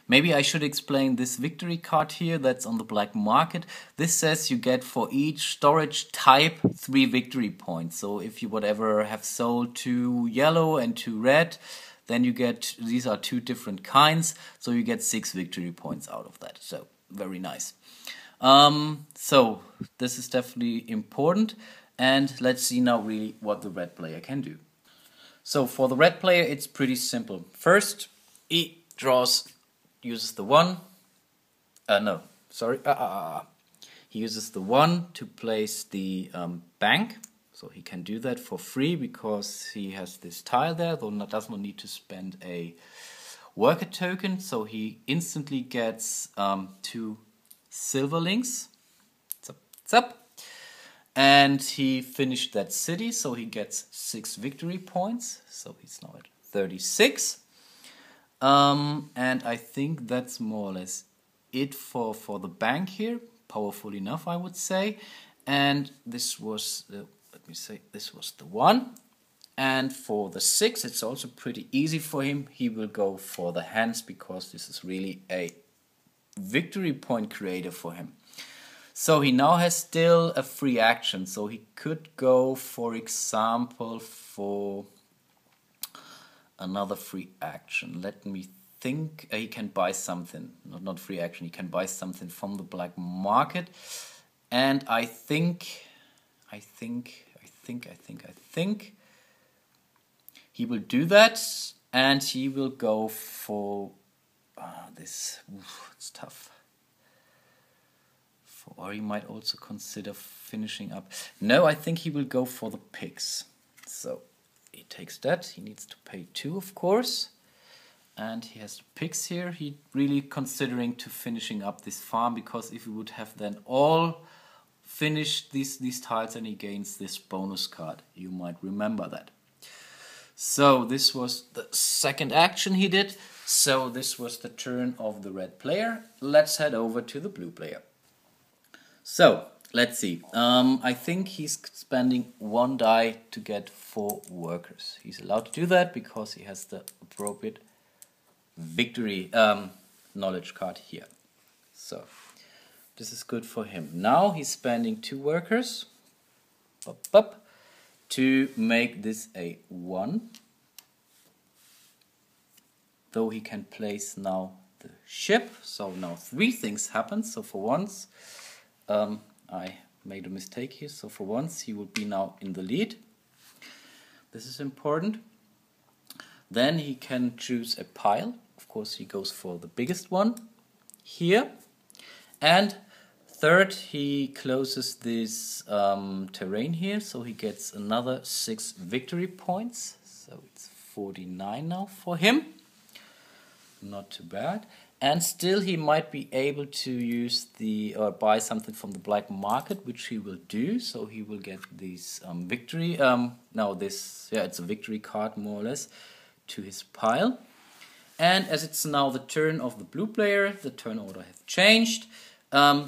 Maybe I should explain this victory card here that's on the black market. This says you get for each storage type 3 victory points. So if you whatever have sold 2 yellow and 2 red, then you get, these are 2 different kinds, so you get 6 victory points out of that. So very nice. So this is definitely important, and let's see now really what the red player can do. So for the red player it's pretty simple. First he uses the 1, he uses the 1 to place the bank. So he can do that for free because he has this tile there, though does not need to spend a worker token. So he instantly gets 2 silver links. It's up. And he finished that city, so he gets 6 victory points. So he's now at 36. And I think that's more or less it for the bank here. Powerful enough, I would say. And this was the, this was the 1. And for the 6, it's also pretty easy for him. He will go for the hands because this is really a victory point creator for him. So he now has still a free action. So he could go, for example, for another free action. Let me think. He can buy something. Not free action. He can buy something from the black market. And I think he will do that, and he will go for this. It's tough. Or he might also consider finishing up. No, I think he will go for the pigs. So he takes that. He needs to pay 2, of course. And he has the pigs here. He really considering to finishing up this farm, because if he would have then all finished these tiles, and he gains this bonus card. You might remember that. So this was the second action he did. So this was the turn of the red player. Let's head over to the blue player. So let's see. I think he's spending 1 die to get 4 workers. He's allowed to do that because he has the appropriate victory knowledge card here. So this is good for him. Now he's spending 2 workers to make this a 1. Though he can place now the ship. So now 3 things happen. So for once, I made a mistake here. So for once he will be now in the lead. This is important. Then he can choose a pile. Of course he goes for the biggest one here. And third, he closes this terrain here, so he gets another 6 victory points. So it's 49 now for him. Not too bad. And still he might be able to use or buy something from the black market, which he will do. So he will get these victory, it's a victory card more or less, to his pile. And as it's now the turn of the blue player, the turn order has changed.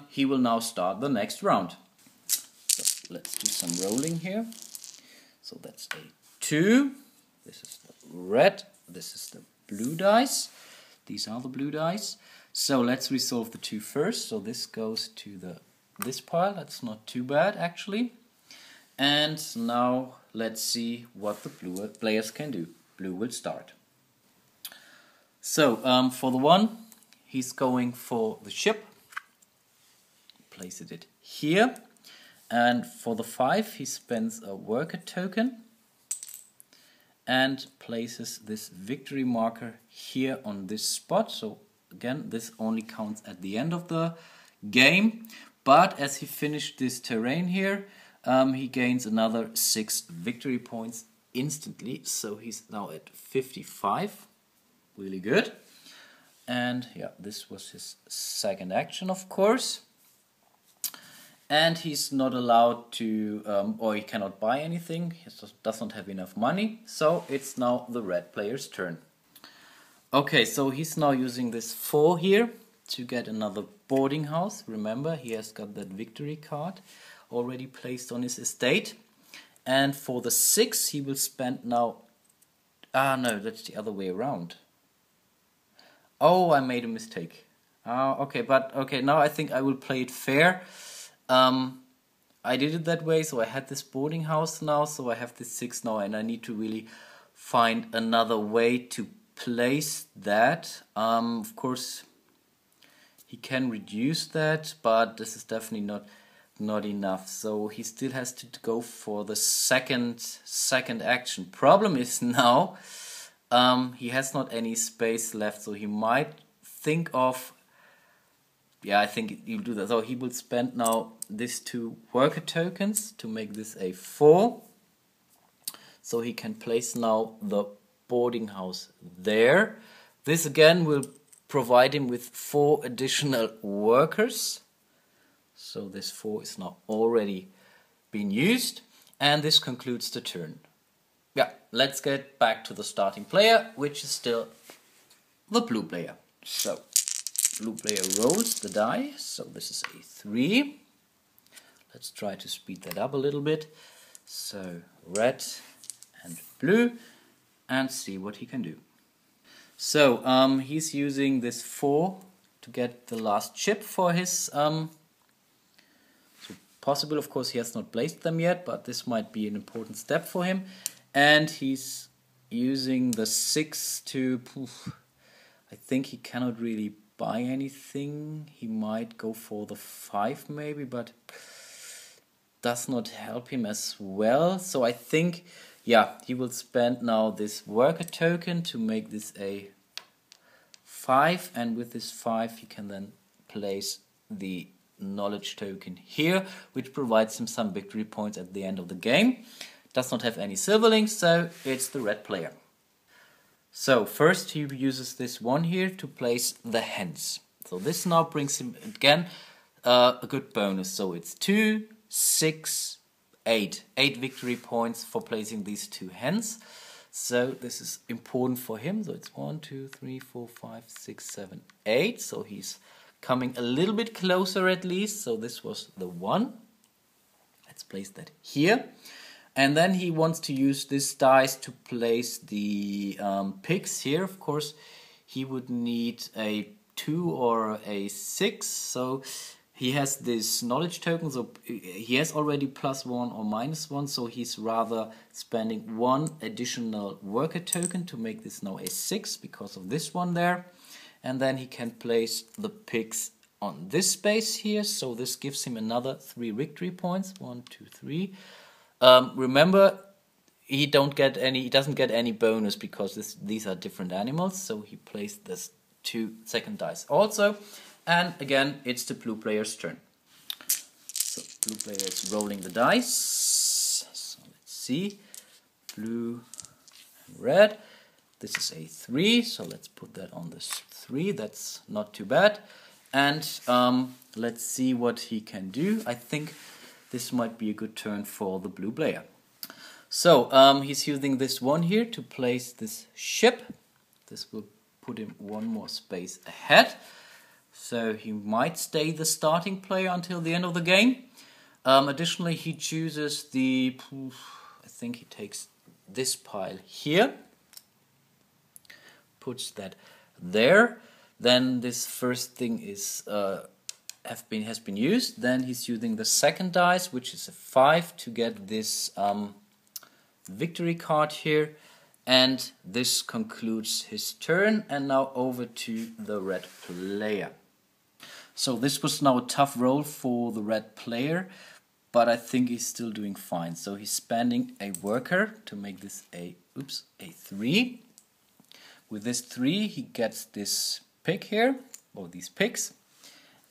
He will now start the next round. So let's do some rolling here. So that's a 2. This is the red. This is the blue dice. These are the blue dice. So let's resolve the 2 first. So this goes to this pile. That's not too bad actually. And now let's see what the blue players can do. Blue will start. So for the 1, he's going for the ship. Places it here. And for the 5, he spends a worker token and places this victory marker here on this spot. So again, this only counts at the end of the game. But as he finished this terrain here, he gains another 6 victory points instantly. So he's now at 55. Really good. And yeah, this was his second action, of course. And he's not allowed to, or he cannot buy anything. He does not have enough money. So it's now the red player's turn. Okay, so he's now using this 4 here to get another boarding house. Remember, he has got that victory card already placed on his estate. And for the 6, he will spend now... no, that's the other way around. Oh, I made a mistake. Okay, but okay, now I think I will play it fair. I did it that way, so I had this boarding house now, so I have this 6 now, and I need to really find another way to place that. Of course, he can reduce that, but this is definitely not enough. So he still has to go for the second action. Problem is now he has not any space left, so he might think of. Yeah, I think he'll do that. So he will spend now these 2 worker tokens to make this a 4. So he can place now the boarding house there. This again will provide him with 4 additional workers. So this 4 is now already been used. And this concludes the turn. Yeah, let's get back to the starting player, which is still the blue player. So blue player rolls the die, so this is a 3. Let's try to speed that up a little bit. So red and blue, and see what he can do. So he's using this 4 to get the last chip for his. So possible, of course, he has not placed them yet, but this might be an important step for him. And he's using the 6 to. I think he cannot really buy anything. He might go for the 5 maybe, but does not help him as well. So I think, yeah, he will spend now this worker token to make this a 5, and with this 5 he can then place the knowledge token here, which provides him some victory points at the end of the game. Does not have any silverlings, so it's the red player. So first he uses this 1 here to place the hens. So this now brings him again a good bonus. So it's 2, 6, 8. 8 victory points for placing these 2 hens. So this is important for him. So it's 1, 2, 3, 4, 5, 6, 7, 8. So he's coming a little bit closer at least. So this was the 1. Let's place that here. And then he wants to use this dice to place the pigs here. Of course, he would need a 2 or a 6. So he has this knowledge token. So he has already +1 or -1. So he's rather spending 1 additional worker token to make this now a 6 because of this one there. And then he can place the pigs on this space here. So this gives him another 3 victory points. 1, 2, 3. Remember, he doesn't get any bonus because these are different animals. So he placed this 2 second dice also, and again it's the blue player's turn. So blue player is rolling the dice. So let's see, blue and red. This is a 3, so let's put that on this 3. That's not too bad. And let's see what he can do. I think this might be a good turn for the blue player. So he's using this 1 here to place this ship. This will put him 1 more space ahead. So he might stay the starting player until the end of the game. Additionally, he chooses the, I think he takes this pile here. Puts that there. Then this first thing is has been used. Then he's using the second dice, which is a 5, to get this victory card here. And this concludes his turn. And now over to the red player. So this was now a tough roll for the red player, but I think he's still doing fine. So he's spending a worker to make this a 3. With this 3 he gets this pig here, or these pigs.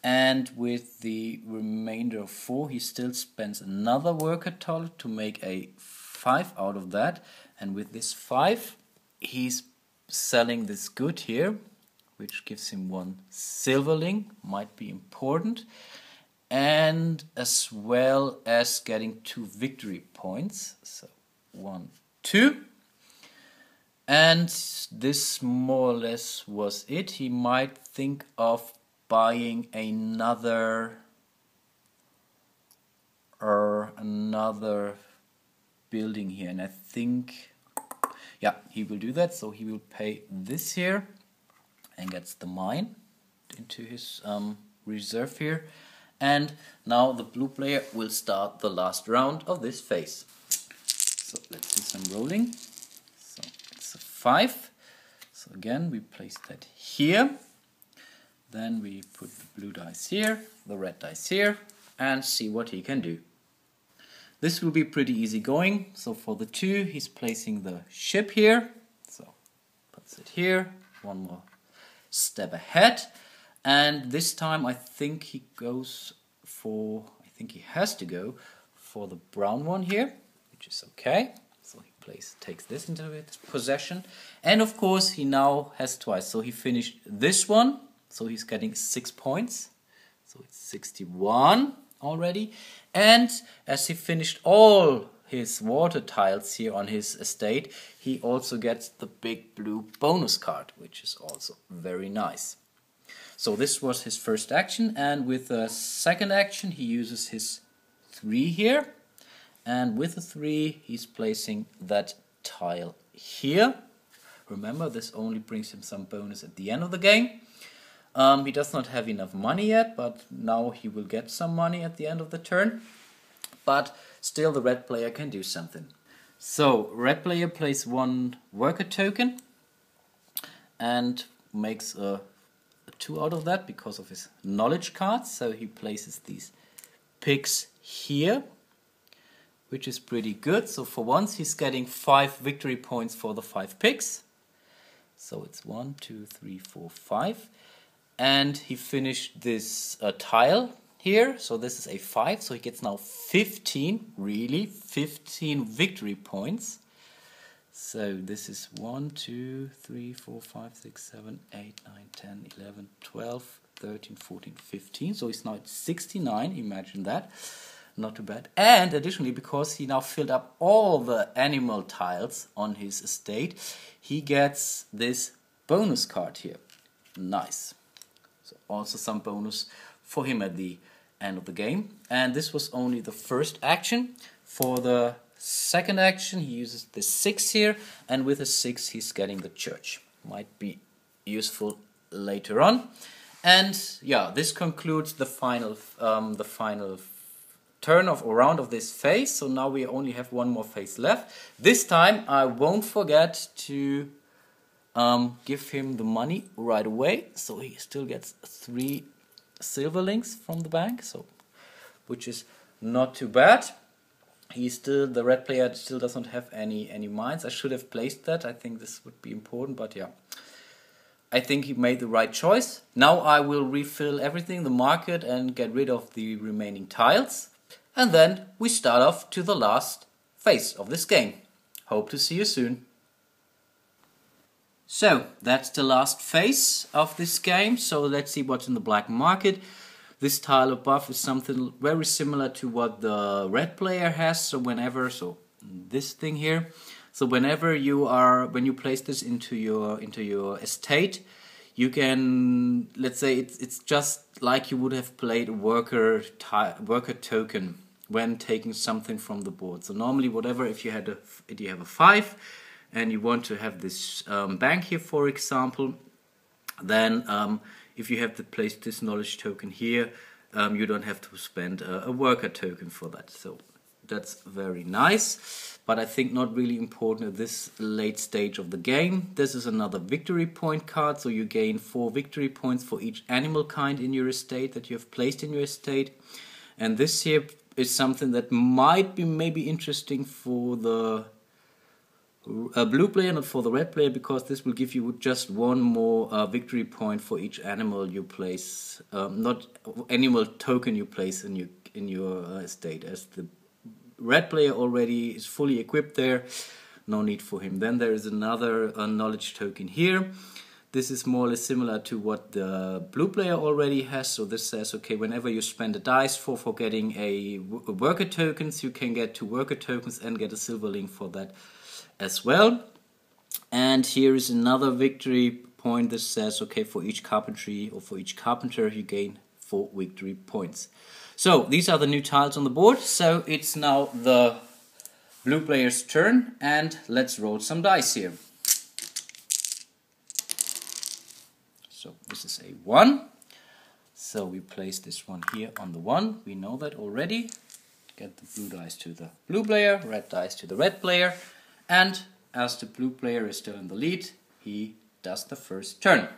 And with the remainder of 4 he still spends another worker to make a 5 out of that. And with this 5 he's selling this good here, which gives him 1 silverling, might be important, and as well as getting 2 victory points. So 1, 2. And this more or less was it. He might think of buying another building here, and I think, yeah, he will do that. So he will pay this here, and gets the mine into his reserve here. And now the blue player will start the last round of this phase. So let's do some rolling. So it's a 5. So again we place that here. Then we put the blue dice here, the red dice here, and see what he can do. This will be pretty easy going. So for the 2 he's placing the ship here. So puts it here, one more step ahead. And this time I think he goes for, I think he has to go for the brown one here, which is okay. So he takes this into his possession. And of course he now has twice. So he finished this one. So he's getting 6 points. So it's 61 already. And as he finished all his water tiles here on his estate, he also gets the big blue bonus card, which is also very nice. So this was his first action, and with the second action he uses his 3 here. And with the 3 he's placing that tile here. Remember, this only brings him some bonus at the end of the game. He does not have enough money yet, but now he will get some money at the end of the turn. But still the red player can do something. So red player plays 1 worker token and makes a 2 out of that because of his knowledge cards. So he places these pigs here, which is pretty good. So for once he's getting 5 victory points for the 5 pigs. So it's 1, 2, 3, 4, 5. And he finished this tile here, so this is a 5, so he gets now 15, really, 15 victory points. So this is 1, 2, 3, 4, 5, 6, 7, 8, 9, 10, 11, 12, 13, 14, 15. So he's now at 69, imagine that. Not too bad. And additionally, because he now filled up all the animal tiles on his estate, he gets this bonus card here. Nice. So also some bonus for him at the end of the game. And this was only the first action. For the second action he uses the 6 here, and with a 6 he's getting the church. Might be useful later on. And yeah, this concludes the final turn of or round of this phase. So now we only have one more phase left. This time I won't forget to give him the money right away, so he still gets 3 silver links from the bank, so which is not too bad. The red player still doesn't have any mines. I should have placed that. I think this would be important, but yeah, I think he made the right choice. Now I will refill everything, the market, and get rid of the remaining tiles, and then we start off to the last phase of this game. Hope to see you soon. So that's the last phase of this game. So let's see what's in the black market. This tile above is something very similar to what the red player has. So this thing here. So when you place this into your estate, you can, let's say it's just like you would have played a worker token when taking something from the board. So normally, if you have a 5. And you want to have this bank here, for example, then if you have to place this knowledge token here, you don't have to spend a worker token for that. So that's very nice, but I think not really important at this late stage of the game. This is another victory point card, so you gain 4 victory points for each animal kind in your estate that you have placed in your estate. And this here is something that might be maybe interesting for the blue player, not for the red player, because this will give you just 1 more victory point for each animal you place, not animal token you place in your estate. As the red player already is fully equipped there, no need for him. Then there is another knowledge token here. This is more or less similar to what the blue player already has. So this says, okay, whenever you spend a dice for getting a worker tokens, you can get 2 worker tokens and get a silver link for that as well. And here is another victory point that says, okay, for each carpentry or for each carpenter you gain 4 victory points. So these are the new tiles on the board. So it's now the blue player's turn, and let's roll some dice here. So this is a 1. So we place this one here on the 1. We know that already. Get the blue dice to the blue player, red dice to the red player. And as the blue player is still in the lead, he does the first turn.